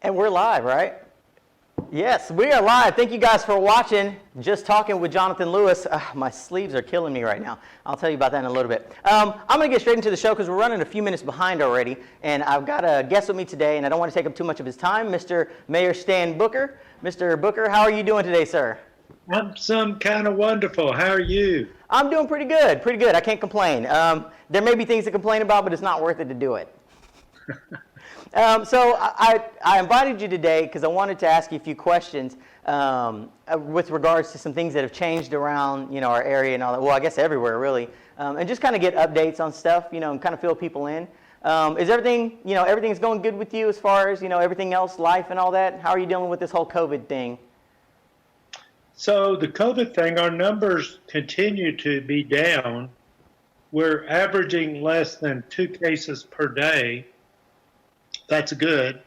And we're live, right? Yes, we are live. Thank you guys for watching Just Talking with Johnathan Lewis. My sleeves are killing me right now. I'll tell you about that in a little bit. I'm going to get straight into the show because we're running a few minutes behind already. And I've got a guest with me today, and I don't want to take up too much of his time, Mr. Mayor Stan Booker. Mr. Booker, how are you doing today, sir? I'm some kind of wonderful. How are you? I'm doing pretty good, pretty good. I can't complain. There may be things to complain about, but it's not worth it to do it. So I invited you today because I wanted to ask you a few questions with regards to some things that have changed around, our area and all that. Well, I guess everywhere really, and just kind of get updates on stuff, and kind of fill people in. Is everything, everything's going good with you as far as, everything else, life and all that? How are you dealing with this whole COVID thing? So the COVID thing, our numbers continue to be down. We're averaging less than 2 cases per day. That's good.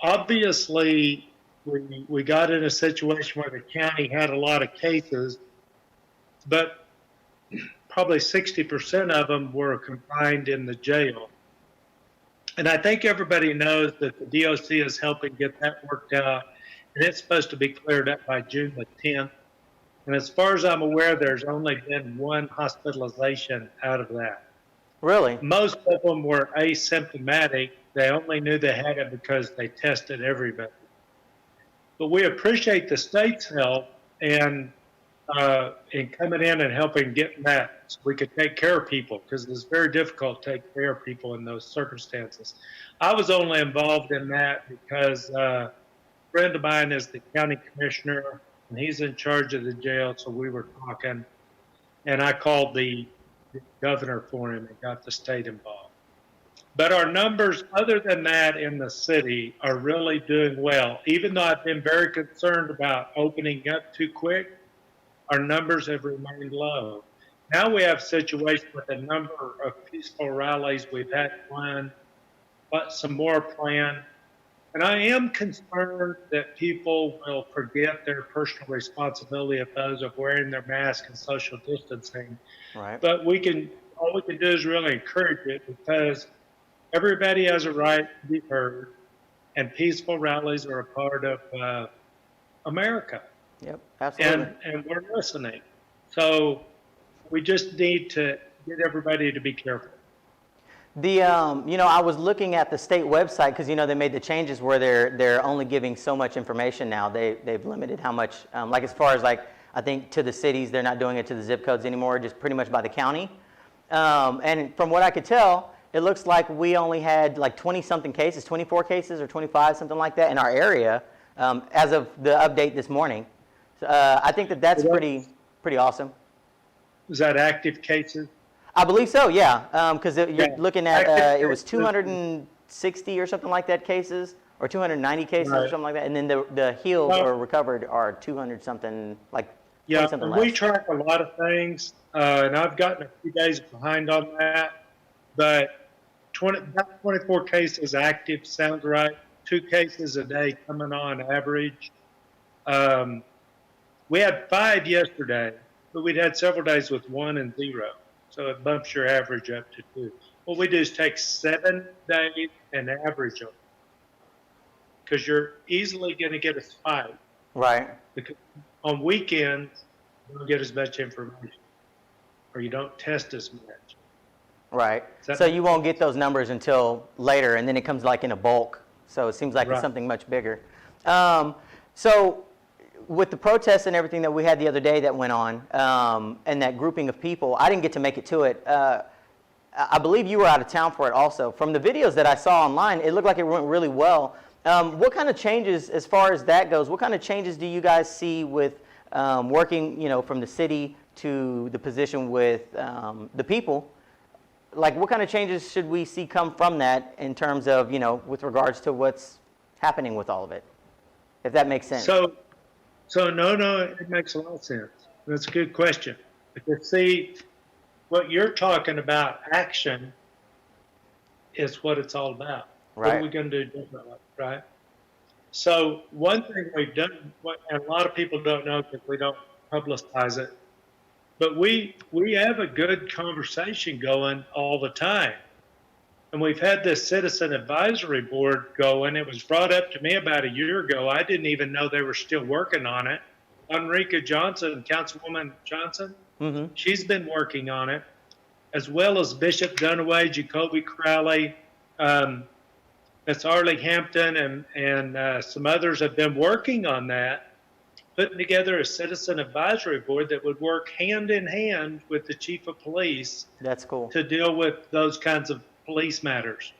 Obviously, we got in a situation where the county had a lot of cases, but probably 60% of them were confined in the jail. And I think everybody knows that the DOC is helping get that worked out, and it's supposed to be cleared up by June the 10th. And as far as I'm aware, there's only been 1 hospitalization out of that. Really? Most of them were asymptomatic. They only knew they had it because they tested everybody. But we appreciate the state's help in coming in and helping get that so we could take care of people, because it's very difficult to take care of people in those circumstances. I was only involved in that because a friend of mine is the county commissioner, and he's in charge of the jail, so we were talking, and I called the governor for him and got the state involved. But our numbers, other than that, in the city are really doing well. Even though I've been very concerned about opening up too quick, our numbers have remained low. Now we have a situation with a number of peaceful rallies we've had planned, but some more planned. And I am concerned that people will forget their personal responsibility of those of wearing their mask and social distancing. Right. But all we can do is really encourage it, because everybody has a right to be heard, and peaceful rallies are a part of America. Yep, absolutely. And we're listening. So we just need to get everybody to be careful. I was looking at the state website because, they made the changes where they're only giving so much information now. They've limited how much, like as far as like, I think to the cities, they're not doing it to the zip codes anymore, just pretty much by the county. And from what I could tell, it looks like we only had like 20-something cases, 24 cases or 25, something like that in our area as of the update this morning. So, I think that's pretty awesome. Is that active cases? I believe so, yeah. Because you're looking at, it was 260 or something like that cases, or 290 cases or something like that. And then the healed or recovered are 200 something, like 20 something less. We track a lot of things, and I've gotten a few days behind on that. But about 24 cases active sounds right. 2 cases a day coming on average. We had 5 yesterday, but we'd had several days with 1 and 0. So it bumps your average up to 2. What we do is take 7 days and average them, because you're easily going to get a spike. Right. Because on weekends, you don't get as much information, or you don't test as much. Right. So you won't get those numbers until later, and then it comes like in a bulk. So it seems like it's something much bigger. So with the protests and everything that we had the other day that went on, and that grouping of people, I didn't get to make it to it. I believe you were out of town for it also. From the videos that I saw online, it looked like it went really well. What kind of changes, as far as that goes, what kind of changes do you guys see with working, from the city to the position with the people? Like, what kind of changes should we see come from that in terms of, with regards to what's happening with all of it, if that makes sense? So no, it makes a lot of sense. That's a good question. Because see, what you're talking about, action, is what it's all about. Right. What are we going to do differently, right? So one thing we've done, and a lot of people don't know because we don't publicize it, but we have a good conversation going all the time. And we've had this citizen advisory board going. It was brought up to me about a year ago. I didn't even know they were still working on it. Enrica Johnson, Councilwoman Johnson, she's been working on it, as well as Bishop Dunaway, Jacoby Crowley, Miss Arlie Hampton, and some others have been working on that, putting together a citizen advisory board that would work hand in hand with the chief of police. That's cool. To deal with those kinds of police matters.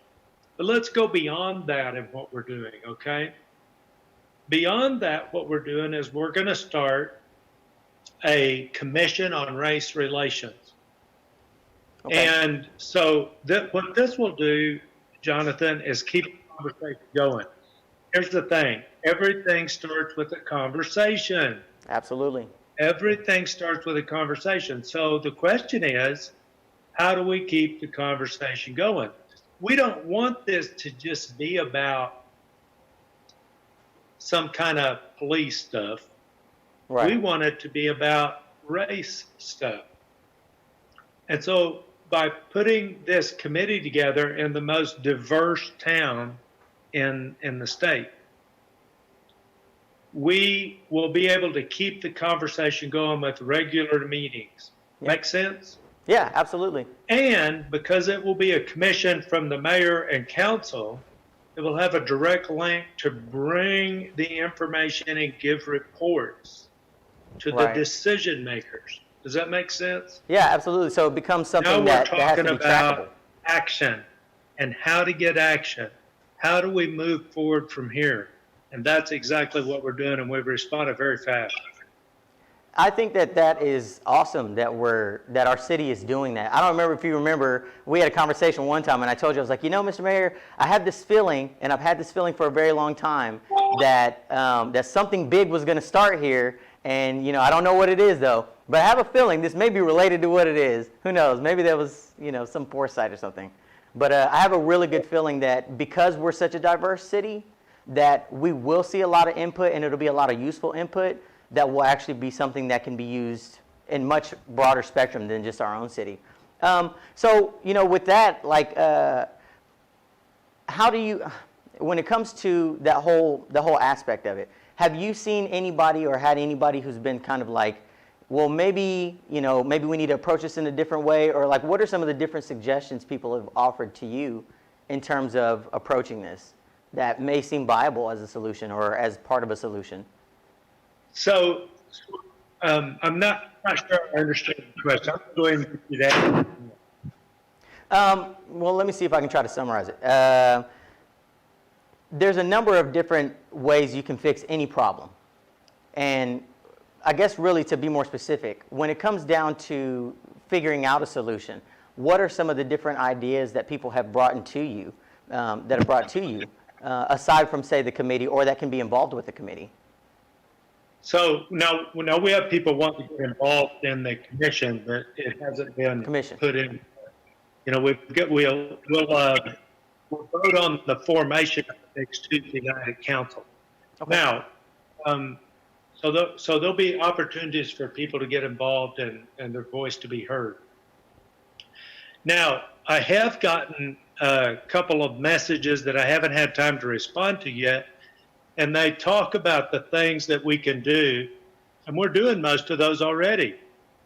But let's go beyond that in what we're doing, okay? Beyond that, what we're doing is we're going to start a commission on race relations. Okay. And so what this will do, Johnathan, is keep the conversation going. Here's the thing. Everything starts with a conversation. Absolutely. Everything starts with a conversation. So the question is, how do we keep the conversation going? We don't want this to just be about some kind of police stuff. Right. We want it to be about race stuff. And so by putting this committee together in the most diverse town in the state, we will be able to keep the conversation going with regular meetings. Yep. Make sense? Yeah, absolutely. And because it will be a commission from the mayor and council, it will have a direct link to bring the information and give reports to the decision makers. Does that make sense? Yeah, absolutely. So it becomes something that has to be trackable. Now we're talking about action and how to get action. How do we move forward from here? And that's exactly what we're doing, and we've responded very fast. I think that is awesome that our city is doing that. I don't remember if you remember, we had a conversation one time, and I told you, I was like, you know, Mr. Mayor, I have this feeling, and I've had this feeling for a very long time, that that something big was going to start here, and you know, I don't know what it is though, but I have a feeling this may be related to what it is. Who knows? Maybe there was, you know, some foresight or something. But I have a really good feeling that because we're such a diverse city, that we will see a lot of input, and it'll be a lot of useful input that will actually be something that can be used in much broader spectrum than just our own city. So, you know, with that, like, how do you, when it comes to the whole aspect of it, have you seen anybody or had anybody who's been kind of like, well, maybe, you know, maybe we need to approach this in a different way, or like, what are some of the different suggestions people have offered to you in terms of approaching this that may seem viable as a solution or as part of a solution? So I'm not sure I understand the question. I'm going to do that. Well, let me see if I can try to summarize it. There's a number of different ways you can fix any problem. And I guess really to be more specific, when it comes down to figuring out a solution, what are some of the different ideas that people have brought to you, aside from, say, the committee, or that can be involved with the committee? So now we have people wanting to get involved in the commission, but it hasn't been put in. You know, we'll vote on the formation of the next Tuesday night at council. Okay. Now, so there'll be opportunities for people to get involved and their voice to be heard. Now, I have gotten a couple of messages that I haven't had time to respond to yet, and they talk about the things that we can do, and we're doing most of those already.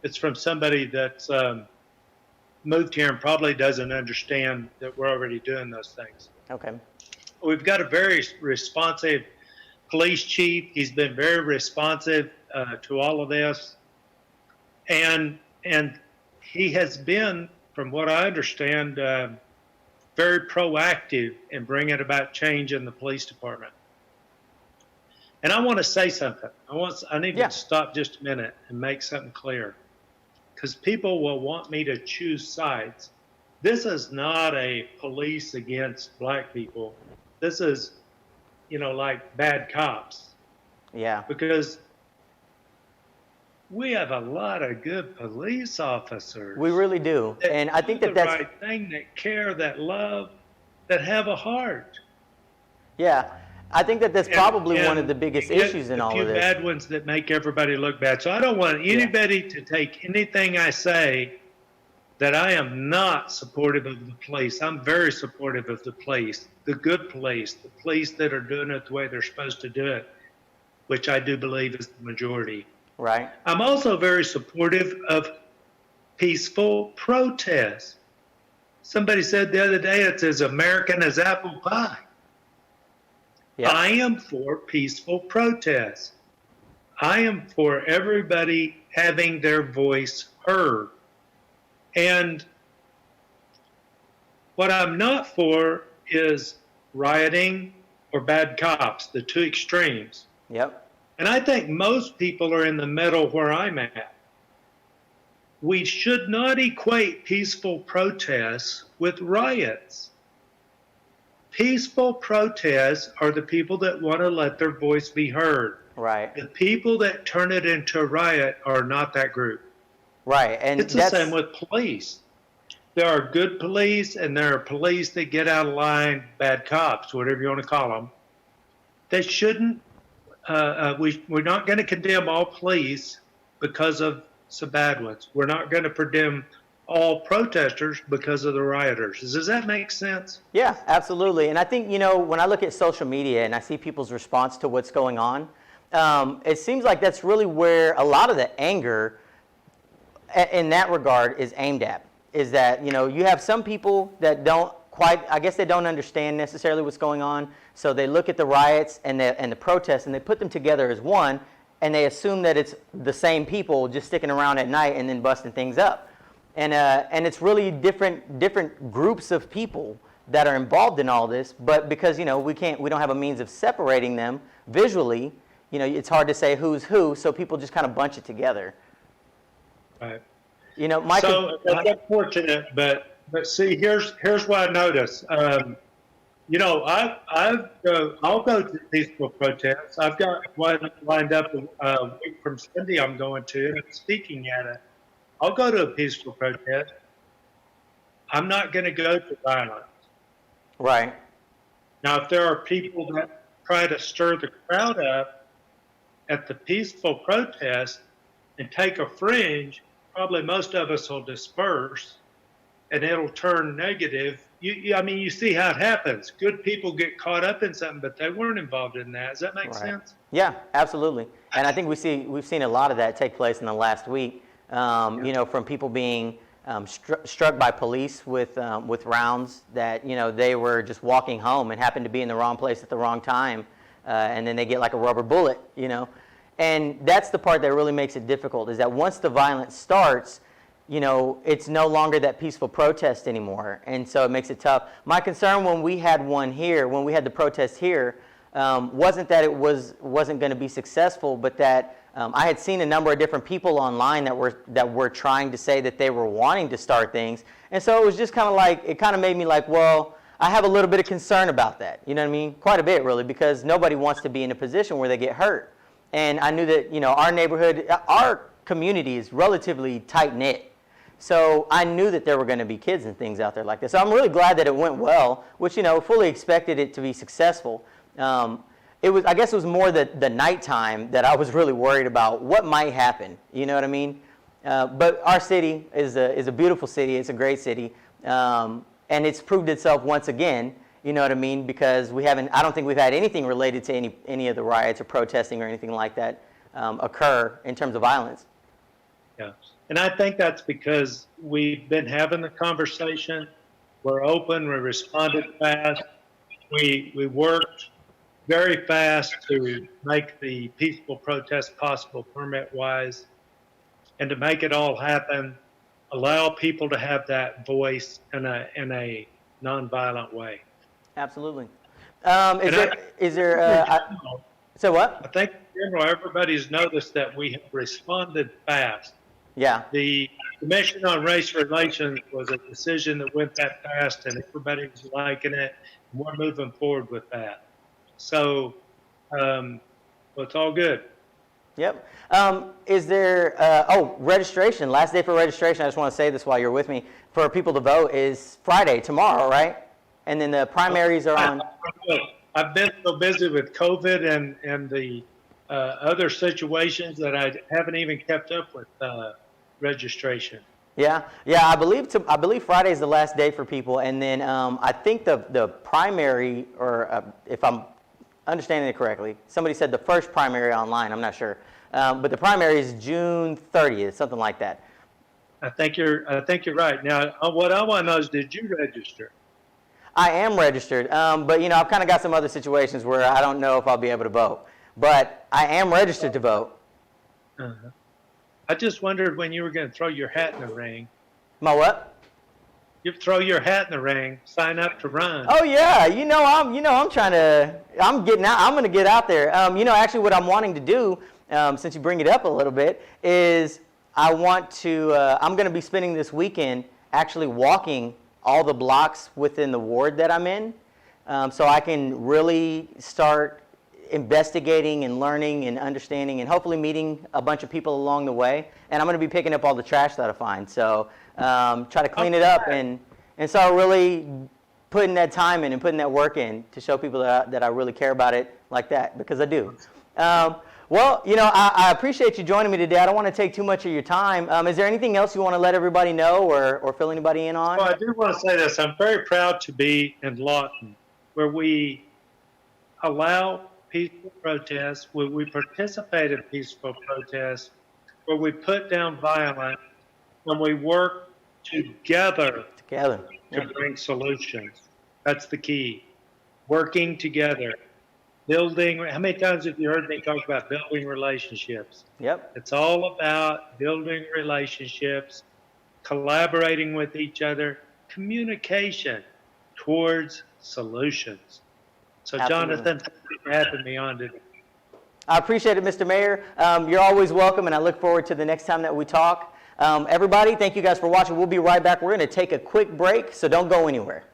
It's from somebody that's moved here and probably doesn't understand that we're already doing those things. Okay. We've got a very responsive police chief. He's been very responsive to all of this, and he has been, from what I understand, very proactive in bringing about change in the police department. And I want to say something. I need to stop just a minute and make something clear, because people will want me to choose sides. This is not a police against black people. This is, you know, like bad cops. Yeah. Because we have a lot of good police officers. We really do. And I think that's the right thing, that care, that love, that have a heart. Yeah. I think that's probably one of the biggest issues in all of this. A few bad ones that make everybody look bad. So I don't want anybody to take anything I say that I am not supportive of the police. I'm very supportive of the police, the good police, the police that are doing it the way they're supposed to do it, which I do believe is the majority. Right. I'm also very supportive of peaceful protests. Somebody said the other day it's as American as apple pie. Yep. I am for peaceful protests. I am for everybody having their voice heard. And what I'm not for is rioting or bad cops, the two extremes. Yep. And I think most people are in the middle where I'm at. We should not equate peaceful protests with riots. Peaceful protests are the people that want to let their voice be heard. Right. The people that turn it into a riot are not that group. Right. And it's the same with police. There are good police and there are police that get out of line, bad cops, whatever you want to call them. They shouldn't, we're not going to condemn all police because of some bad ones. We're not going to condemn all protesters because of the rioters. Does that make sense? Yeah, absolutely. And I think, when I look at social media and I see people's response to what's going on, it seems like that's really where a lot of the anger in that regard is aimed at. Is that, you have some people that don't quite, I guess they don't understand necessarily what's going on. So they look at the riots and the protests and they put them together as one, and they assume that it's the same people just sticking around at night and then busting things up. And it's really different groups of people that are involved in all this, but because we don't have a means of separating them visually, it's hard to say who's who, so people just kind of bunch it together. Right. Mike. So that's unfortunate, but see, here's what I notice. I'll go to peaceful protests. I've got one lined up a week from Sunday. I'm going to, and I'm speaking at it. I'll go to a peaceful protest. I'm not going to go to violence. Right. Now, if there are people that try to stir the crowd up at the peaceful protest and take a fringe, probably most of us will disperse and it'll turn negative. You see how it happens. Good people get caught up in something, but they weren't involved in that. Does that make sense? Yeah, absolutely. And I think we've seen a lot of that take place in the last week. From people being struck by police with rounds that they were just walking home and happened to be in the wrong place at the wrong time, and then they get like a rubber bullet. And that's the part that really makes it difficult. Is that once the violence starts, it's no longer that peaceful protest anymore, and so it makes it tough. My concern when we had the protest here, wasn't that it wasn't going to be successful, but that I had seen a number of different people online that were trying to say that they were wanting to start things, and so it was just it kind of made me like, well, I have a little bit of concern about that. You know what I mean? Quite a bit, really, because nobody wants to be in a position where they get hurt. And I knew that our neighborhood, our community is relatively tight knit. So I knew that there were going to be kids and things out there like this. So I'm really glad that it went well, which fully expected it to be successful. I guess it was more the nighttime that I was really worried about what might happen. You know what I mean? But our city is a beautiful city. It's a great city, and it's proved itself once again. You know what I mean? Because I don't think we've had anything related to any of the riots or protesting or anything like that occur in terms of violence. Yeah, and I think that's because we've been having the conversation. We're open. We responded fast. We worked very fast to make the peaceful protest possible permit-wise, and to make it all happen, allow people to have that voice in a nonviolent way. Absolutely. So what? I think in general, everybody's noticed that we have responded fast. Yeah. The Commission on Race Relations was a decision that went that fast, and everybody was liking it. And we're moving forward with that. So, it's all good. Yep. Is there, registration, last day for registration, I just want to say this while you're with me, for people to vote is Friday, tomorrow, right? And then the primaries are on. I've been so busy with COVID and the other situations that I haven't even kept up with registration. Yeah, yeah. I believe Friday is the last day for people, and then I think the primary, or if I'm understanding it correctly, somebody said the first primary online. I'm not sure, but the primary is June 30th, something like that. I think you're right. Now, what I want to know is, did you register? I am registered, but I've kind of got some other situations where I don't know if I'll be able to vote, but I am registered to vote. Uh-huh. I just wondered when you were going to throw your hat in the ring. My what? You throw your hat in the ring, sign up to run. Oh yeah, I'm trying to, I'm getting out, I'm going to get out there. Actually what I'm wanting to do, since you bring it up a little bit, is I'm going to be spending this weekend actually walking all the blocks within the ward that I'm in, so I can really start investigating and learning and understanding and hopefully meeting a bunch of people along the way. And I'm going to be picking up all the trash that I find. So try to clean it up and start really putting that time in and putting that work in to show people that I really care about it like that, because I do. Well, I appreciate you joining me today. I don't want to take too much of your time. Is there anything else you want to let everybody know or fill anybody in on? Well, I do want to say this. I'm very proud to be in Lawton, where we allow peaceful protests, where we participate in peaceful protests, where we put down violence, and we work together to bring solutions. That's the key. Working together. Building, how many times have you heard me talk about building relationships? Yep. It's all about building relationships, collaborating with each other, communication towards solutions. So, Absolutely. Jonathan, thank you for having me on today. I appreciate it, Mr. Mayor. You're always welcome, and I look forward to the next time that we talk. Everybody, thank you guys for watching. We'll be right back. We're going to take a quick break, so don't go anywhere.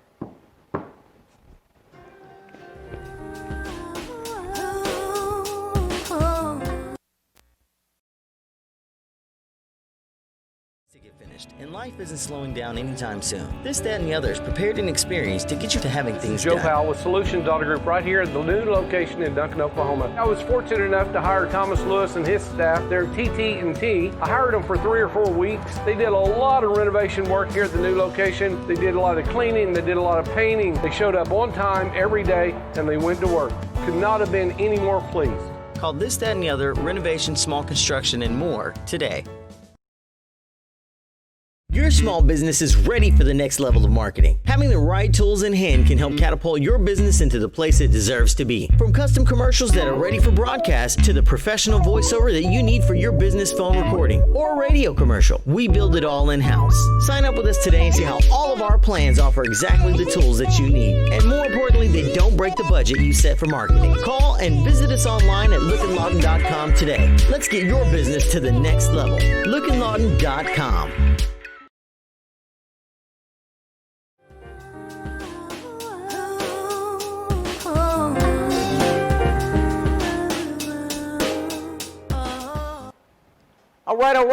And life isn't slowing down anytime soon. This, that, and the other is prepared and experienced to get you to having things Joe done. Powell with Solutions Auto Group right here at the new location in Duncan, Oklahoma. I was fortunate enough to hire Thomas Lewis and his staff. They're TT&T. I hired them for 3 or 4 weeks. They did a lot of renovation work here at the new location. They did a lot of cleaning. They did a lot of painting. They showed up on time every day, and they went to work. Could not have been any more pleased. Call This, That, and the Other, renovation, small construction, and more today. Your small business is ready for the next level of marketing. Having the right tools in hand can help catapult your business into the place it deserves to be. From custom commercials that are ready for broadcast to the professional voiceover that you need for your business phone recording or a radio commercial, we build it all in-house. Sign up with us today and see how all of our plans offer exactly the tools that you need. And more importantly, they don't break the budget you set for marketing. Call and visit us online at lookandlawton.com today. Let's get your business to the next level. lookandlawton.com.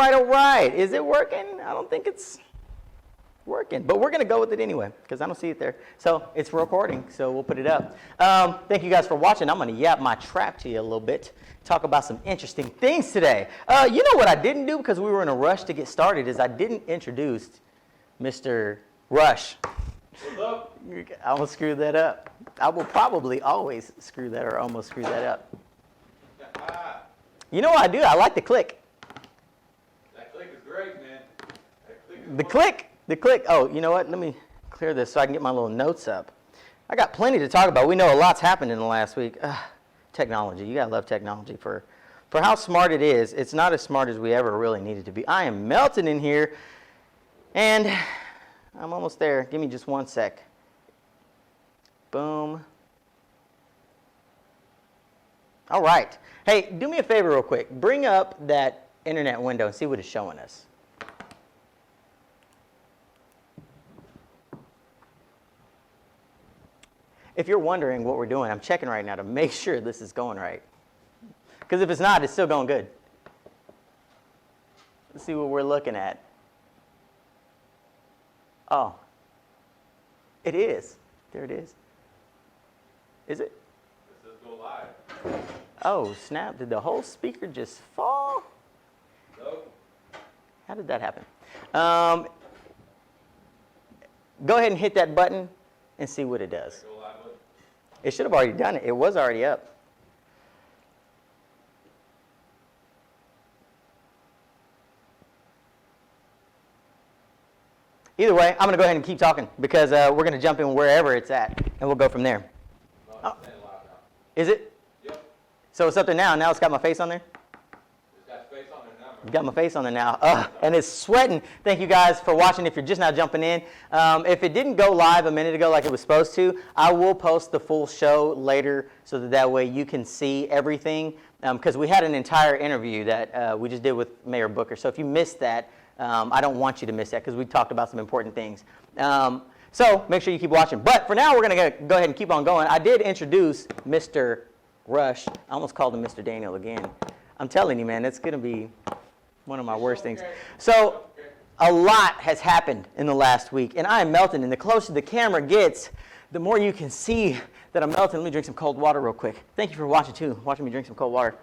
All right. Is it working? I don't think it's working, but we're going to go with it anyway because I don't see it there. So it's recording, so we'll put it up. Thank you guys for watching. I'm going to yap my trap to you a little bit, talk about some interesting things today. You know what I didn't do because we were in a rush to get started is I didn't introduce Mr. Rush. What's up? I will screw that up. I will probably always screw that or almost screw that up. You know what I do? I like the click. That click is great, man. That click is The click. Oh, you know what? Let me clear this so I can get my little notes up. I got plenty to talk about. We know a lot's happened in the last week. Technology. You got to love technology for how smart it is. It's not as smart as we ever really needed to be. I am melting in here, and I'm almost there. Give me just 1 sec. Boom. All right. Hey, do me a favor real quick. Bring up that internet window and see what it's showing us. If you're wondering what we're doing, I'm checking right now to make sure this is going right. Because if it's not, it's still going good. Let's see what we're looking at. Oh, it is. There it is. Is it? It says go live. Oh, snap. Did the whole speaker just fall? Nope. How did that happen? Go ahead and hit that button and see what it does. It should have already done it. It was already up. Either way, I'm going to go ahead and keep talking because we're going to jump in wherever it's at, and we'll go from there. Oh. Is it? Yep. So it's up there now. Now it's got my face on there? It's got face on there now. Got my face on there now. And it's sweating. Thank you guys for watching if you're just now jumping in. If it didn't go live a minute ago like it was supposed to, I will post the full show later so that way you can see everything. Because we had an entire interview that we just did with Mayor Booker. So if you missed that, I don't want you to miss that because we talked about some important things. So make sure you keep watching. But for now, we're going to go ahead and keep on going. I did introduce Mr. Rush. I almost called him Mr. Daniel again. I'm telling you, man, it's going to be one of my worst things. So a lot has happened in the last week, and I am melting. And the closer the camera gets, the more you can see that I'm melting. Let me drink some cold water real quick. Thank you for watching, too, watching me drink some cold water.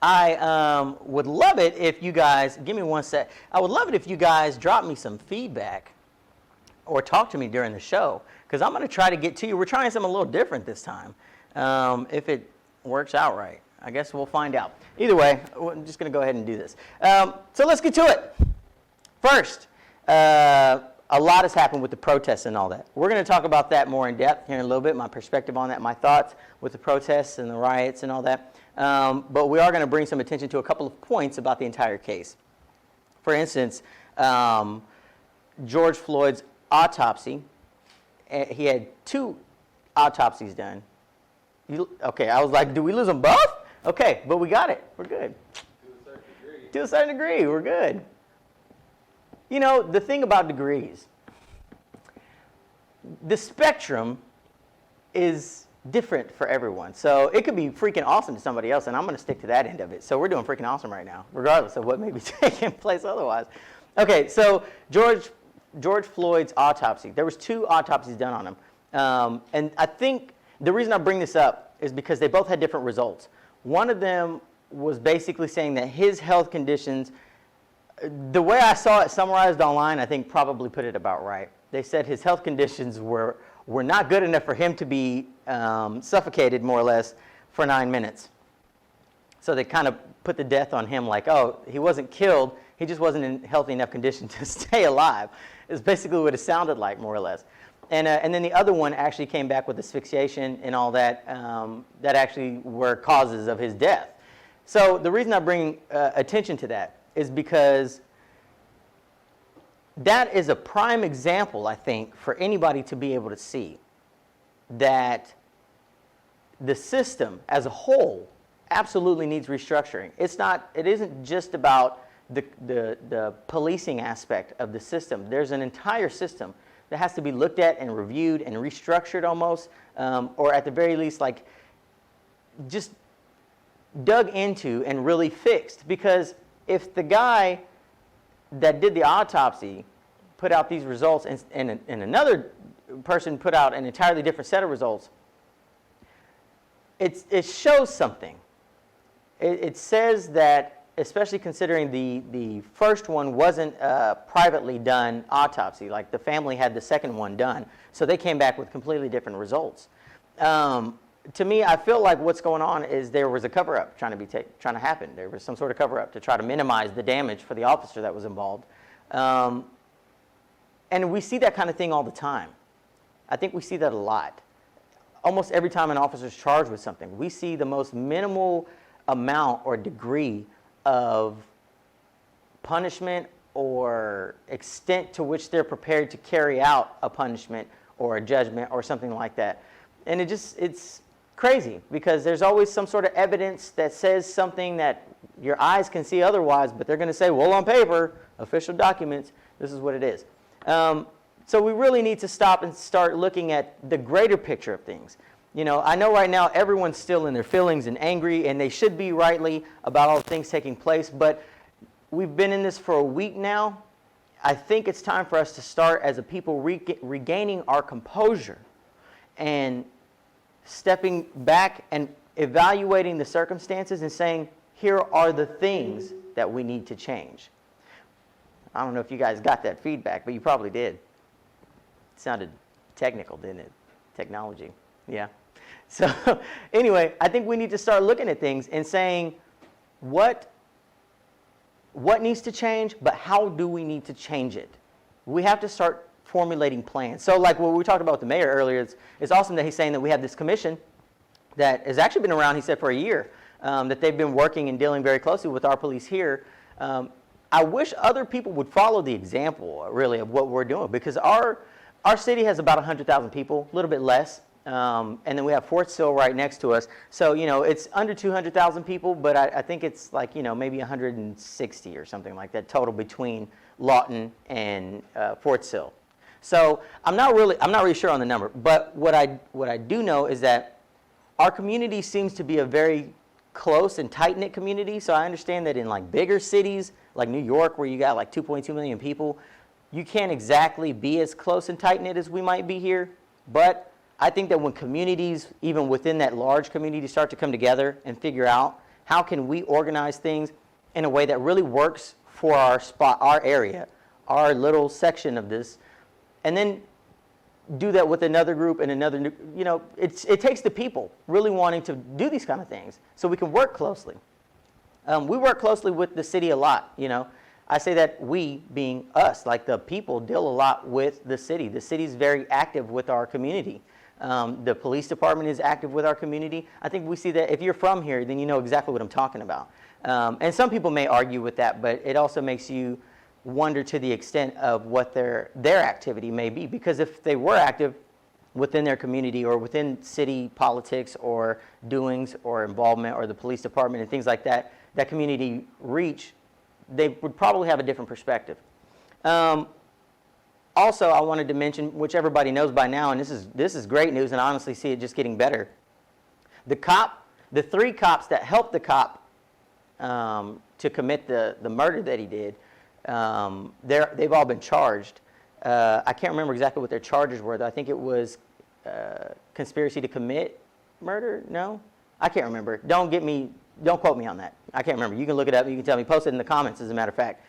I would love it if you guys, give me one sec. I would love it if you guys drop me some feedback or talk to me during the show, because I'm going to try to get to you. We're trying something a little different this time. If it works out right, I guess we'll find out. Either way, I'm just going to go ahead and do this. So let's get to it. First, a lot has happened with the protests and all that. We're going to talk about that more in depth here in a little bit, my perspective on that, my thoughts with the protests and the riots and all that. But we are going to bring some attention to a couple of points about the entire case. For instance, George Floyd's autopsy. He had 2 autopsies done. Okay, I was like, do we lose them both? Okay, but we got it. We're good. To a certain degree, we're good. You know, the thing about degrees, the spectrum is different for everyone. So it could be freaking awesome to somebody else, and I'm going to stick to that end of it. So we're doing freaking awesome right now, regardless of what may be taking place otherwise. Okay, so George Floyd's autopsy. There was 2 autopsies done on him. And I think the reason I bring this up is because they both had different results. One of them was basically saying that his health conditions, the way I saw it summarized online, I think probably put it about right. They said his health conditions were not good enough for him to be suffocated, more or less, for 9 minutes. So they kind of put the death on him like, oh, he wasn't killed, he just wasn't in healthy enough condition to stay alive. It's basically what it sounded like, more or less. And then the other one actually came back with asphyxiation and all that, that actually were causes of his death. So the reason I bring attention to that is because that is a prime example, I think, for anybody to be able to see that the system as a whole absolutely needs restructuring. It isn't just about the policing aspect of the system. There's an entire system that has to be looked at and reviewed and restructured almost, or at the very least, like, just dug into and really fixed. Because if the guy that did the autopsy put out these results and another person put out an entirely different set of results, it shows something. It says that, especially considering the first one wasn't a privately done autopsy, like the family had the second one done, so they came back with completely different results. To me, I feel like what's going on is there was a cover-up trying to happen. There was some sort of cover-up to try to minimize the damage for the officer that was involved. And we see that kind of thing all the time. I think we see that a lot. Almost every time an officer is charged with something, we see the most minimal amount or degree of punishment or extent to which they're prepared to carry out a punishment or a judgment or something like that. And it's crazy because there's always some sort of evidence that says something that your eyes can see otherwise, but they're going to say, well, on paper, official documents, this is what it is. So we really need to stop and start looking at the greater picture of things. You know, I know right now everyone's still in their feelings and angry, and they should be rightly about all the things taking place, but we've been in this for a week now. I think it's time for us to start as a people regaining our composure and stepping back and evaluating the circumstances and saying, here are the things that we need to change. I don't know if you guys got that feedback, but you probably did. It sounded technical, didn't it? Technology. Yeah. So anyway, I think we need to start looking at things and saying what needs to change, but how do we need to change it? We have to start formulating plans. So like what we talked about with the mayor earlier, it's awesome that he's saying that we have this commission that has actually been around, he said, for a year, that they've been working and dealing very closely with our police here. I wish other people would follow the example, really, of what we're doing, because our city has about 100,000 people, a little bit less, and then we have Fort Sill right next to us. So, it's under 200,000 people, but I think it's like, maybe 160 or something like that total between Lawton and Fort Sill. So I'm not really sure on the number, but what I do know is that our community seems to be a very close and tight-knit community. So I understand that in like bigger cities like New York, where you got like 2.2 million people, you can't exactly be as close and tight-knit as we might be here. But I think that when communities, even within that large community, start to come together and figure out how can we organize things in a way that really works for our spot, our area, our little section of this, and then do that with another group and another, it takes the people really wanting to do these kind of things so we can work closely. We work closely with the city a lot, I say that we, being us, like the people, deal a lot with the city. The city's very active with our community. The police department is active with our community. I think we see that if you're from here, then you know exactly what I'm talking about. And some people may argue with that, but it also makes you wonder to the extent of what their activity may be. Because if they were active within their community or within city politics or doings or involvement or the police department and things like that, that community reach, they would probably have a different perspective. Also, I wanted to mention, which everybody knows by now, and this is great news, and I honestly see it just getting better. The 3 cops that helped the cop to commit the murder that he did, they've all been charged. I can't remember exactly what their charges were, though. I think it was conspiracy to commit murder. No, I can't remember. Don't quote me on that. I can't remember. You can look it up. You can tell me. Post it in the comments, as a matter of fact.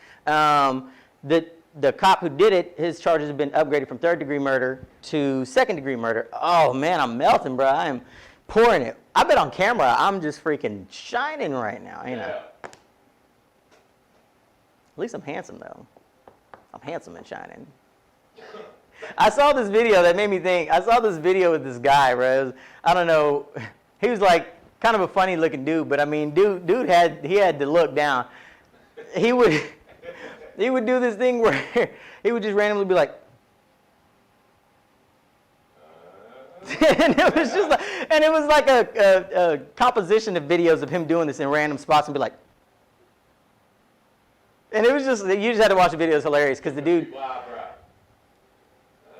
The cop who did it, his charges have been upgraded from 3rd-degree murder to 2nd-degree murder. Oh, man, I'm melting, bro. I am pouring it. I bet on camera I'm just freaking shining right now, At least I'm handsome, though. I'm handsome and shining. I saw this video that made me think. I saw this video with this guy, bro. I don't know. He was like kind of a funny-looking dude, but I mean, dude had to look down. He would do this thing where he would just randomly be like, and it was like a composition of videos of him doing this in random spots and be like, and it was just, you just had to watch the video. It's hilarious because the dude,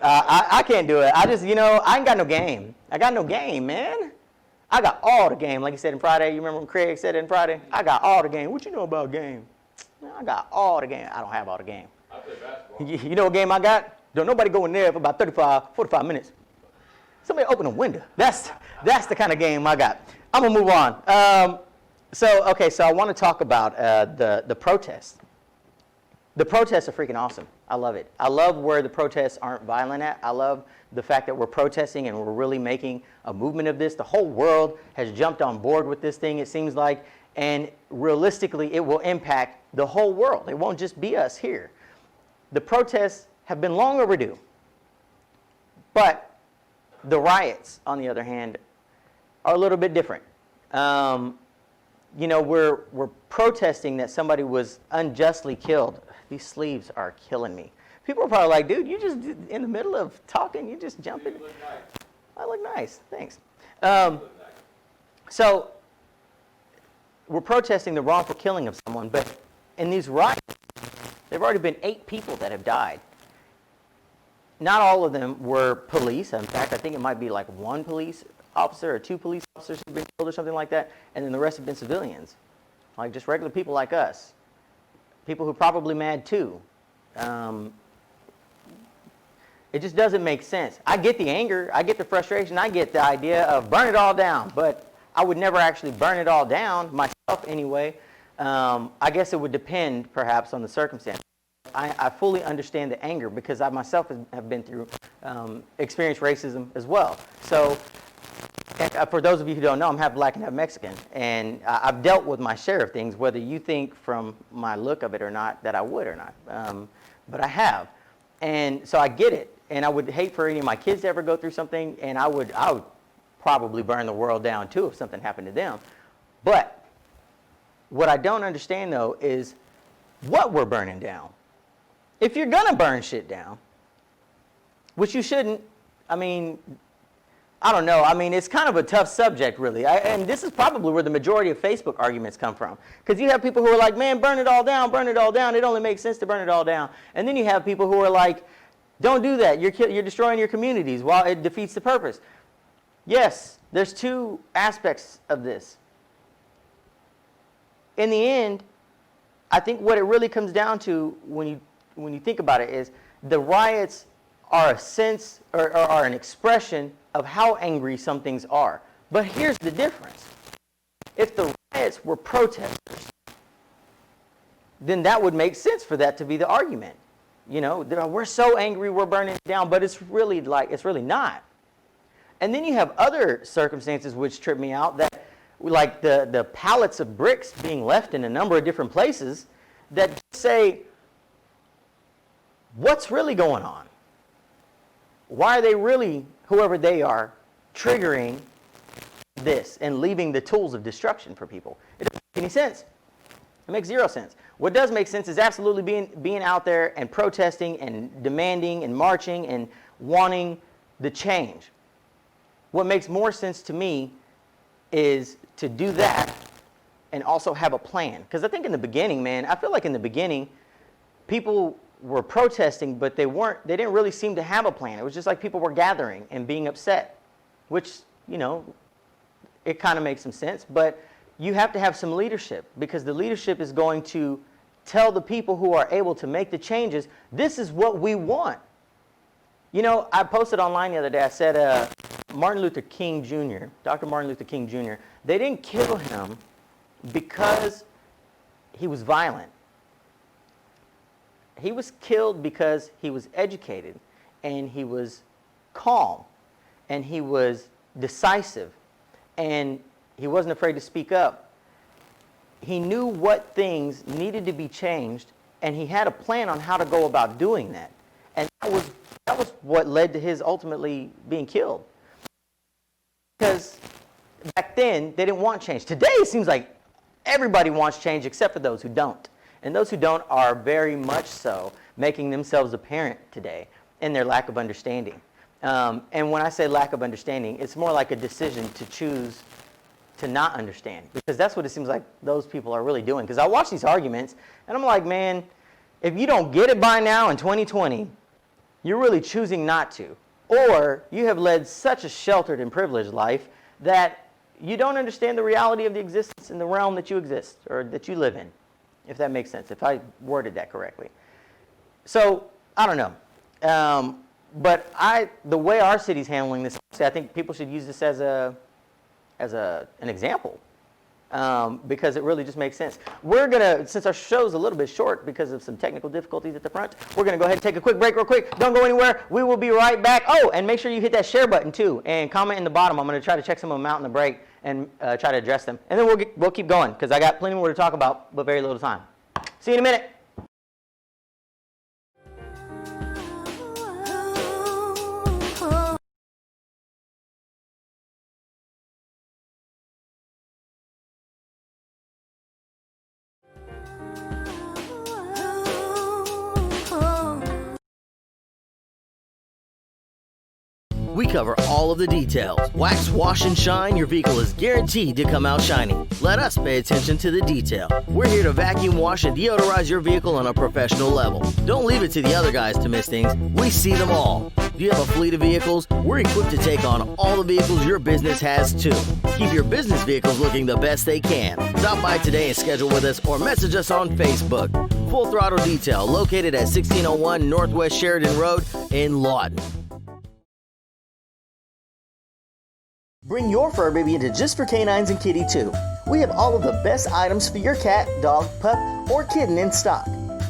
I can't do it. I just, I ain't got no game. I got no game, man. I got all the game. Like he said in Friday, you remember when Craig said it in Friday? I got all the game. What you know about game? I got all the game. I don't have all the game. I play basketball. You know what game I got? Don't nobody go in there for about 45 minutes. Somebody open a window. That's the kind of game I got. I'm going to move on. So I want to talk about the protests. The protests are freaking awesome. I love it. I love where the protests aren't violent at. I love the fact that we're protesting and we're really making a movement of this. The whole world has jumped on board with this thing, it seems like. And realistically, it will impact the whole world. It won't just be us here. The protests have been long overdue. But the riots, on the other hand, are a little bit different. We're protesting that somebody was unjustly killed. These sleeves are killing me. People are probably like, dude, you just, in the middle of talking, you just jump in. You look nice. I look nice. Thanks. You look nice. So we're protesting the wrongful killing of someone, but in these riots, there have already been 8 people that have died. Not all of them were police. In fact, I think it might be like 1 police officer or 2 police officers have been killed or something like that, and then the rest have been civilians, like just regular people like us, people who are probably mad too. It just doesn't make sense. I get the anger, I get the frustration, I get the idea of burn it all down, but I would never actually burn it all down, myself anyway. I guess it would depend perhaps on the circumstance. I fully understand the anger because I myself have been through, experienced racism as well. So for those of you who don't know, I'm half black and half Mexican, and I've dealt with my share of things, whether you think from my look of it or not that I would or not, but I have. And so I get it, and I would hate for any of my kids to ever go through something, and I would probably burn the world down too if something happened to them. But what I don't understand though is what we're burning down. If you're gonna burn shit down, which you shouldn't, I mean, I don't know. I mean, it's kind of a tough subject, really. And this is probably where the majority of Facebook arguments come from. Because you have people who are like, man, burn it all down, burn it all down. It only makes sense to burn it all down. And then you have people who are like, don't do that. You're destroying your communities while it defeats the purpose. Yes, there's two aspects of this. In the end, I think what it really comes down to when you think about it is the riots are a sense or are an expression of how angry some things are. But here's the difference. If the riots were protesters, then that would make sense for that to be the argument. You know, we're so angry we're burning it down, but it's really not. And then you have other circumstances which trip me out, that like the pallets of bricks being left in a number of different places that say, what's really going on? Why are they really, whoever they are, triggering this and leaving the tools of destruction for people? It doesn't make any sense. It makes zero sense. What does make sense is absolutely being out there and protesting and demanding and marching and wanting the change. What makes more sense to me is to do that and also have a plan. Because I think in the beginning, man, I feel like in the beginning, people were protesting, but they didn't really seem to have a plan. It was just like people were gathering and being upset, which, you know, it kind of makes some sense. But you have to have some leadership, because the leadership is going to tell the people who are able to make the changes, this is what we want. You know, I posted online the other day, I said, Martin Luther King Jr., Dr. Martin Luther King Jr., they didn't kill him because he was violent. He was killed because he was educated, and he was calm, and he was decisive, and he wasn't afraid to speak up. He knew what things needed to be changed, and he had a plan on how to go about doing that. And that was what led to his ultimately being killed. Because back then, they didn't want change. Today, it seems like everybody wants change except for those who don't. And those who don't are very much so making themselves apparent today in their lack of understanding. And when I say lack of understanding, it's more like a decision to choose to not understand. Because that's what it seems like those people are really doing. Because I watch these arguments, and I'm like, man, if you don't get it by now in 2020, you're really choosing not to. Or you have led such a sheltered and privileged life that you don't understand the reality of the existence in the realm that you exist or that you live in, if that makes sense, if I worded that correctly. So, I don't know. But the way our city's handling this, I think people should use this as an example, because it really just makes sense. We're gonna, since our show's a little bit short because of some technical difficulties at the front, we're gonna go ahead and take a quick break real quick. Don't go anywhere. We will be right back. Oh, and make sure you hit that share button too, and comment in the bottom. I'm gonna try to check some of them out in the break and try to address them. And then we'll keep going, because I got plenty more to talk about, but very little time. See you in a minute. We cover all of the details. Wax, wash, and shine, your vehicle is guaranteed to come out shining. Let us pay attention to the detail. We're here to vacuum wash and deodorize your vehicle on a professional level. Don't leave it to the other guys to miss things. We see them all. Do you have a fleet of vehicles? We're equipped to take on all the vehicles your business has too. Keep your business vehicles looking the best they can. Stop by today and schedule with us, or message us on Facebook. Full Throttle Detail, located at 1601 Northwest Sheridan Road in Lawton. Bring your fur baby into Just for Canines and Kitty too. We have all of the best items for your cat, dog, pup, or kitten in stock.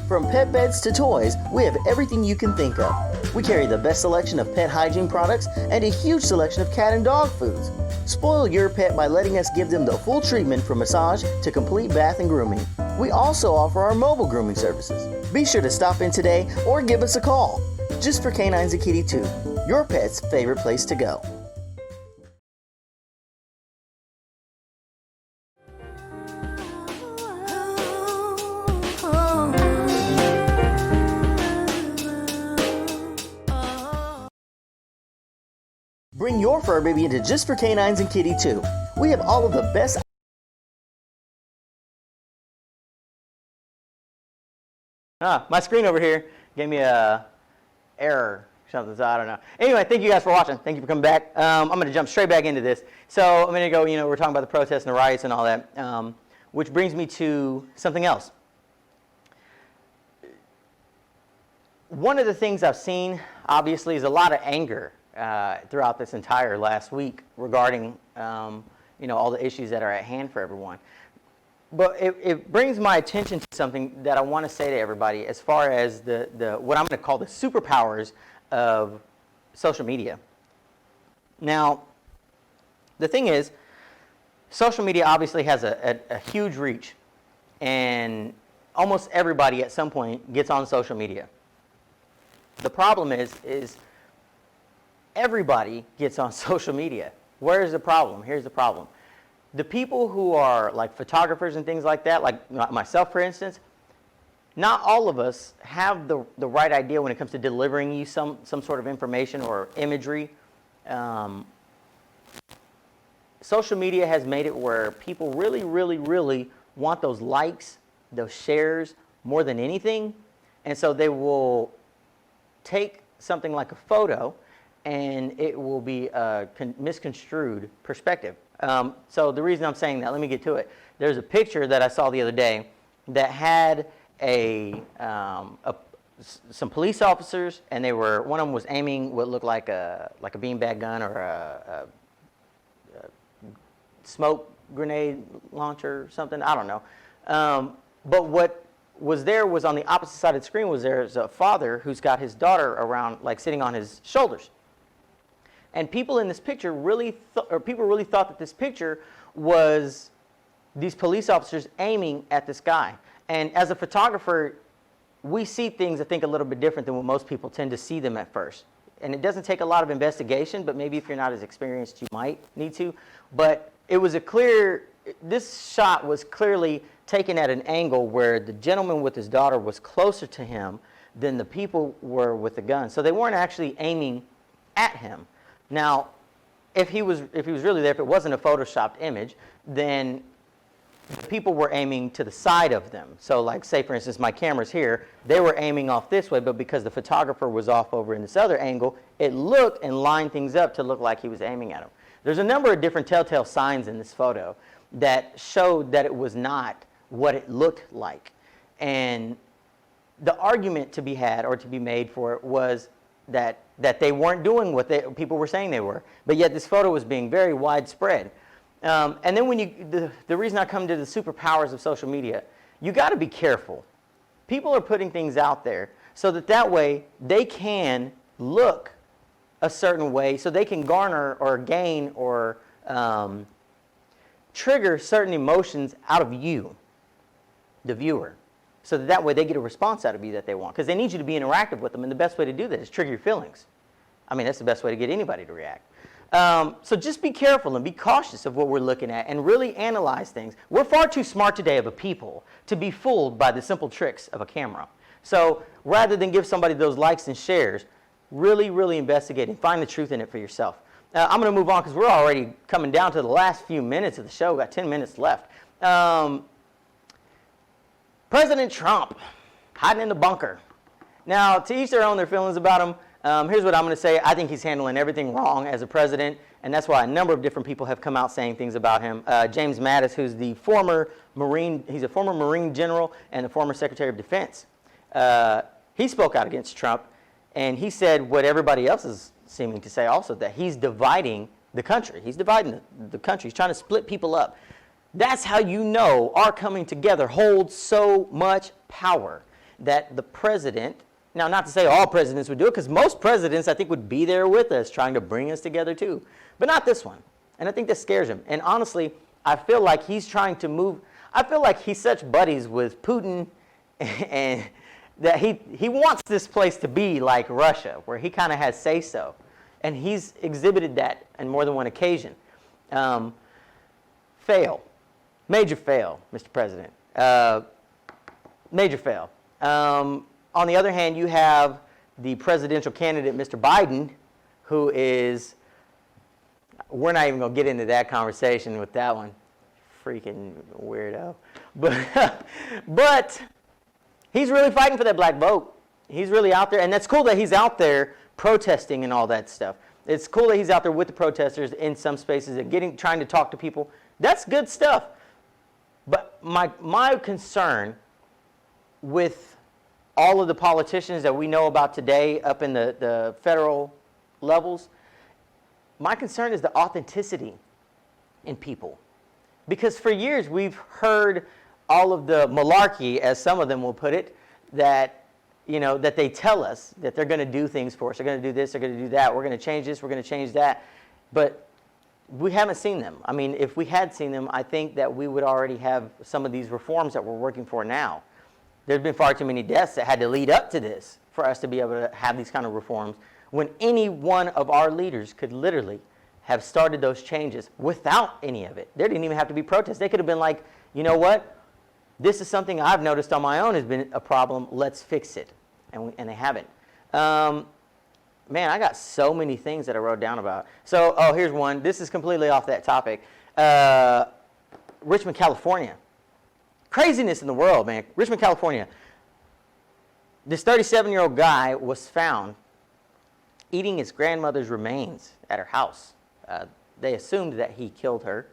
From pet beds to toys, we have everything you can think of. We carry the best selection of pet hygiene products and a huge selection of cat and dog foods. Spoil your pet by letting us give them the full treatment from massage to complete bath and grooming. We also offer our mobile grooming services. Be sure to stop in today or give us a call. Just for Canines and Kitty 2, your pet's favorite place to go. Bring your fur baby into Just for Canines and Kitty 2. We have all of the best. My screen over here gave me a error or something, so I don't know. Anyway, thank you guys for watching. Thank you for coming back. I'm going to jump straight back into this. So a minute ago, we're talking about the protests and the riots and all that, which brings me to something else. One of the things I've seen, obviously, is a lot of anger throughout this entire last week regarding, all the issues that are at hand for everyone. But it brings my attention to something that I want to say to everybody as far as the what I'm going to call the superpowers of social media. Now, the thing is, social media obviously has a huge reach, and almost everybody at some point gets on social media. The problem is everybody gets on social media. Where's the problem? Here's the problem. The people who are like photographers and things like that, like myself, for instance, not all of us have the right idea when it comes to delivering you some sort of information or imagery. Social media has made it where people really, really, really want those likes, those shares more than anything. And so they will take something like a photo and it will be a misconstrued perspective. So the reason I'm saying that, let me get to it. There's a picture that I saw the other day that had some police officers, and one of them was aiming what looked like a beanbag gun or a smoke grenade launcher or something. I don't know. But what was there was on the opposite side of the screen was there's a father who's got his daughter around, like sitting on his shoulders. And people in this picture people really thought that this picture was these police officers aiming at this guy. And as a photographer, we see things, I think, a little bit different than what most people tend to see them at first. And it doesn't take a lot of investigation, but maybe if you're not as experienced, you might need to. But it was this shot was clearly taken at an angle where the gentleman with his daughter was closer to him than the people were with the gun. So they weren't actually aiming at him. Now, if he was really there, if it wasn't a photoshopped image, then people were aiming to the side of them. So like, say for instance, my camera's here, they were aiming off this way, but because the photographer was off over in this other angle, it looked and lined things up to look like he was aiming at him. There's a number of different telltale signs in this photo that showed that it was not what it looked like. And the argument to be had or to be made for it was that they weren't doing what people were saying they were, but yet this photo was being very widespread. And then when the reason I come to the superpowers of social media, you got to be careful. People are putting things out there so that way they can look a certain way, so they can garner or gain or trigger certain emotions out of you, the viewer. So that way they get a response out of you that they want, because they need you to be interactive with them, and the best way to do that is trigger your feelings. I mean, that's the best way to get anybody to react. So just be careful and be cautious of what we're looking at and really analyze things. We're far too smart today of a people to be fooled by the simple tricks of a camera. So rather than give somebody those likes and shares, really, really investigate and find the truth in it for yourself. I'm going to move on because we're already coming down to the last few minutes of the show. We've got 10 minutes left. President Trump, hiding in the bunker. Now, to each their own, their feelings about him. Here's what I'm going to say. I think he's handling everything wrong as a president, and that's why a number of different people have come out saying things about him. James Mattis, who's the former Marine, he's a former Marine general and the former Secretary of Defense. He spoke out against Trump, and he said what everybody else is seeming to say also, that he's dividing the country. He's dividing the country. He's trying to split people up. That's how you know our coming together holds so much power. that the president, now not to say all presidents would do it, because most presidents I think would be there with us trying to bring us together too, but not this one. And I think that scares him. And honestly, I feel like he's trying to move, I feel like he's such buddies with Putin and that he wants this place to be like Russia, where he kind of has say-so. And he's exhibited that on more than one occasion. Fail. Major fail, Mr. President. Major fail. On the other hand, you have the presidential candidate, Mr. Biden, who is, we're not even going to get into that conversation with that one. Freaking weirdo. But he's really fighting for that black vote. He's really out there, and that's cool that he's out there protesting and all that stuff. It's cool that he's out there with the protesters in some spaces and trying to talk to people. That's good stuff. But my concern with all of the politicians that we know about today up in the federal levels, my concern is the authenticity in people. Because for years we've heard all of the malarkey, as some of them will put it, that that they tell us that they're going to do things for us. They're going to do this, they're going to do that. We're going to change this, we're going to change that. But we haven't seen them. I mean, if we had seen them, I think that we would already have some of these reforms that we're working for now. There's been far too many deaths that had to lead up to this for us to be able to have these kind of reforms, when any one of our leaders could literally have started those changes without any of it. There didn't even have to be protests. They could have been like, you know what? This is something I've noticed on my own has been a problem. Let's fix it. And they haven't. Man, I got so many things that I wrote down about. So, here's one. This is completely off that topic. Richmond, California. Craziness in the world, man. Richmond, California. This 37-year-old guy was found eating his grandmother's remains at her house. They assumed that he killed her,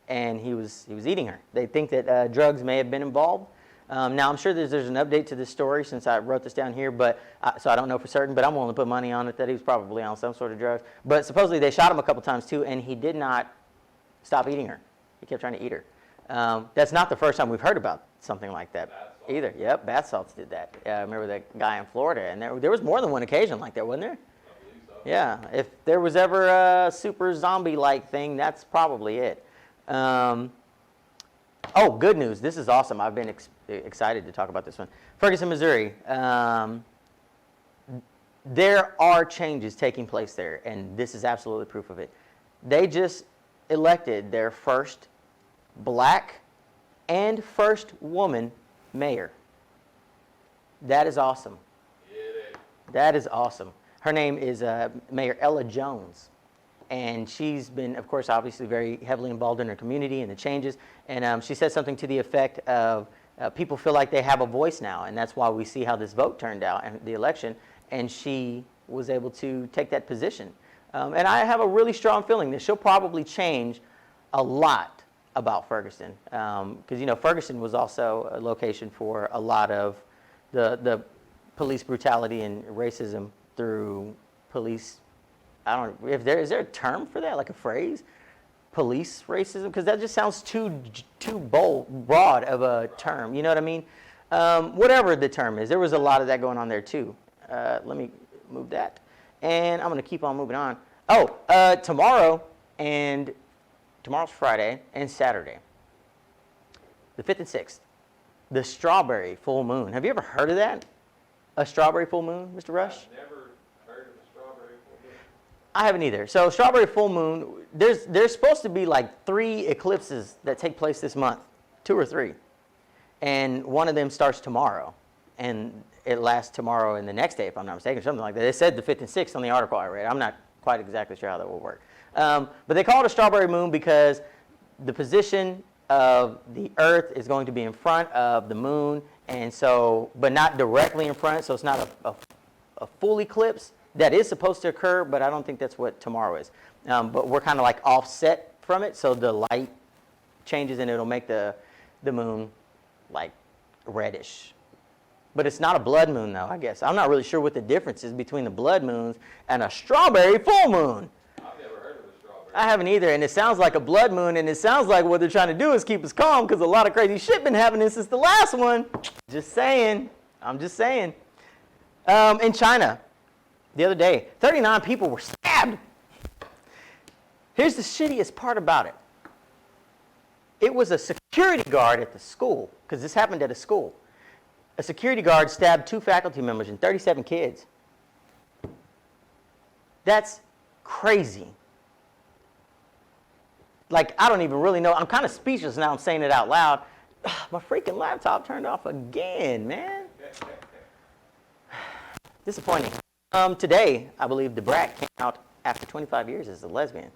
and he was eating her. They think that drugs may have been involved. Now, I'm sure there's an update to this story since I wrote this down here, but so I don't know for certain, but I'm willing to put money on it that he was probably on some sort of drugs. But supposedly they shot him a couple times too, and he did not stop eating her. He kept trying to eat her. That's not the first time we've heard about something like that either. Yep, bath salts did that. I remember that guy in Florida, and there was more than one occasion like that, wasn't there? Yeah, if there was ever a super zombie-like thing, that's probably it. Oh, good news. This is awesome. I've been excited to talk about this one. Ferguson, Missouri. There are changes taking place there, and this is absolutely proof of it. They just elected their first black and first woman mayor. That is awesome. That is awesome. Her name is Mayor Ella Jones. And she's been, of course, obviously very heavily involved in her community and the changes. And she said something to the effect of people feel like they have a voice now. And that's why we see how this vote turned out in the election. And she was able to take that position. And I have a really strong feeling that she'll probably change a lot about Ferguson. Because, Ferguson was also a location for a lot of the police brutality and racism through police. I don't know, is there a term for that, like a phrase? Police racism? Because that just sounds too broad of a term, you know what I mean? Whatever the term is, there was a lot of that going on there too. Let me move that. And I'm going to keep on moving on. Tomorrow's Friday and Saturday, the 5th and 6th, the strawberry full moon. Have you ever heard of that? A strawberry full moon, Mr. Rush? I've never heard of a strawberry full moon. I haven't either. So strawberry full moon, there's supposed to be like 3 eclipses that take place this month, 2 or 3. And one of them starts tomorrow. And it lasts tomorrow and the next day, if I'm not mistaken, something like that. They said the 5th and 6th on the article I read. I'm not quite exactly sure how that will work. But they call it a strawberry moon because the position of the Earth is going to be in front of the moon, and so, but not directly in front, so it's not a full eclipse. That is supposed to occur, but I don't think that's what tomorrow is. But we're kind of like offset from it, so the light changes and it'll make the moon like reddish. But it's not a blood moon though, I guess. I'm not really sure what the difference is between the blood moons and a strawberry full moon. I've never heard of a strawberry I haven't either, and it sounds like a blood moon, and it sounds like what they're trying to do is keep us calm because a lot of crazy shit been happening since the last one. Just saying. I'm just saying. In China, the other day, 39 people were stabbed. Here's the shittiest part about it. It was a security guard at the school, because this happened at a school. A security guard stabbed 2 faculty members and 37 kids. That's crazy. Like, I don't even really know. I'm kind of speechless now. I'm saying it out loud. My freaking laptop turned off again, man. Disappointing. Today, I believe the brat came out after 25 years as a lesbian.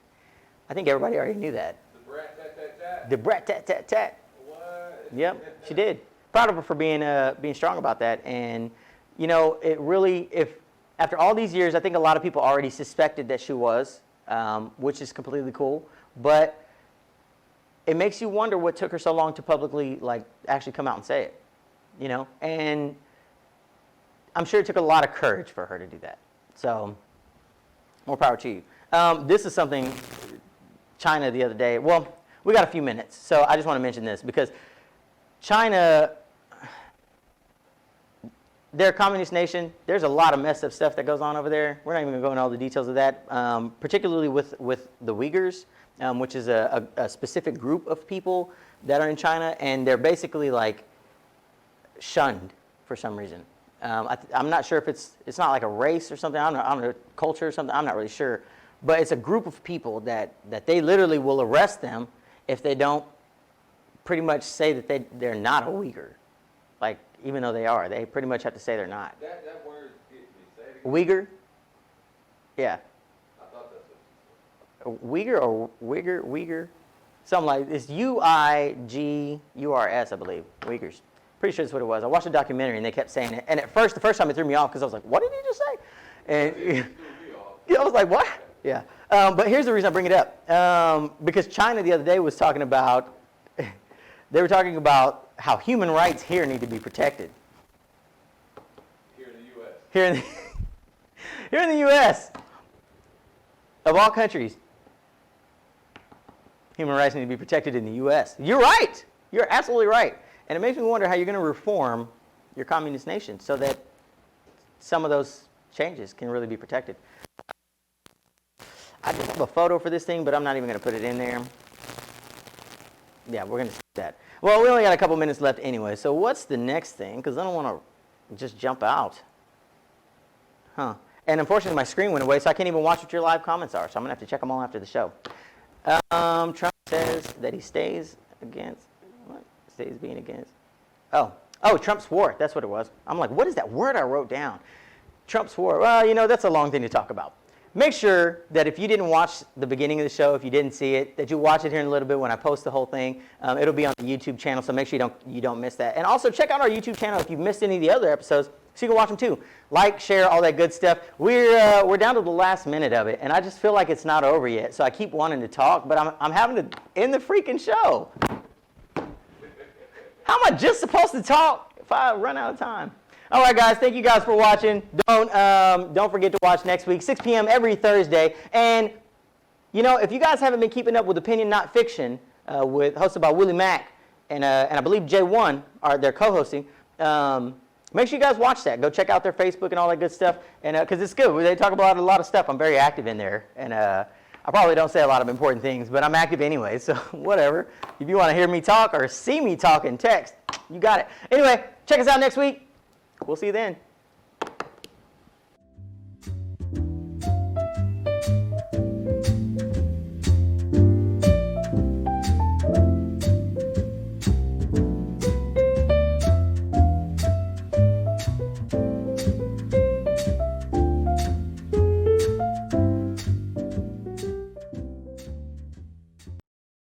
I think everybody already knew that. The brat tat tat tat. The brat tat tat tat. What? Yep, she did. Proud of her for being strong about that. And, you know, it really, after all these years, I think a lot of people already suspected that she was, which is completely cool. But it makes you wonder what took her so long to publicly, like, actually come out and say it, you know? And I'm sure it took a lot of courage for her to do that. So, more power to you. This is something China the other day. Well, we got a few minutes, so I just want to mention this because China, they're a communist nation. There's a lot of messed up stuff that goes on over there. We're not even going to go into all the details of that, particularly with the Uyghurs, which is a specific group of people that are in China, and they're basically like shunned for some reason. I'm not sure if it's not like a race or something. I don't know, culture or something. I'm not really sure. But it's a group of people that they literally will arrest them if they don't pretty much say that they're not a Uyghur. Like, even though they are. They pretty much have to say they're not. That word gets me. Say it again. Uyghur? Yeah. I thought that's what you Uyghur or Uyghur? Something like, it's Uighurs, I believe. Uyghurs. Pretty sure that's what it was. I watched a documentary and they kept saying it. And at first, the first time it threw me off because I was like, what did he just say? And I was like, what? Yeah. But here's the reason I bring it up. Because China the other day was talking about, they were talking about how human rights here need to be protected. Here in the U.S. Here in the U.S. Of all countries, human rights need to be protected in the U.S. You're right. You're absolutely right. And it makes me wonder how you're going to reform your communist nation so that some of those changes can really be protected. I just have a photo for this thing, but I'm not even going to put it in there. Yeah, we're going to see that. Well, we only got a couple minutes left anyway, so what's the next thing? Because I don't want to just jump out. Huh. And unfortunately, my screen went away, so I can't even watch what your live comments are, so I'm going to have to check them all after the show. Trump says that he stays against, what? Stays being against. Oh, Trump swore. That's what it was. I'm like, what is that word I wrote down? Trump swore. Well, you know, that's a long thing to talk about. Make sure that if you didn't watch the beginning of the show, if you didn't see it, that you watch it here in a little bit when I post the whole thing. It'll be on the YouTube channel, so make sure you don't miss that. And also check out our YouTube channel if you've missed any of the other episodes, so you can watch them too. Like, share, all that good stuff. We're down to the last minute of it, and I just feel like it's not over yet. So I keep wanting to talk, but I'm having to end the freaking show. How am I just supposed to talk if I run out of time? All right, guys, thank you guys for watching. Don't forget to watch next week, 6 p.m. every Thursday. And, you know, if you guys haven't been keeping up with Opinion Not Fiction, hosted by Willie Mack and I believe J1, they're co-hosting, make sure you guys watch that. Go check out their Facebook and all that good stuff, and because it's good. They talk about a lot of stuff. I'm very active in there, and I probably don't say a lot of important things, but I'm active anyway, so whatever. If you want to hear me talk or see me talk in text, you got it. Anyway, check us out next week. We'll see you then.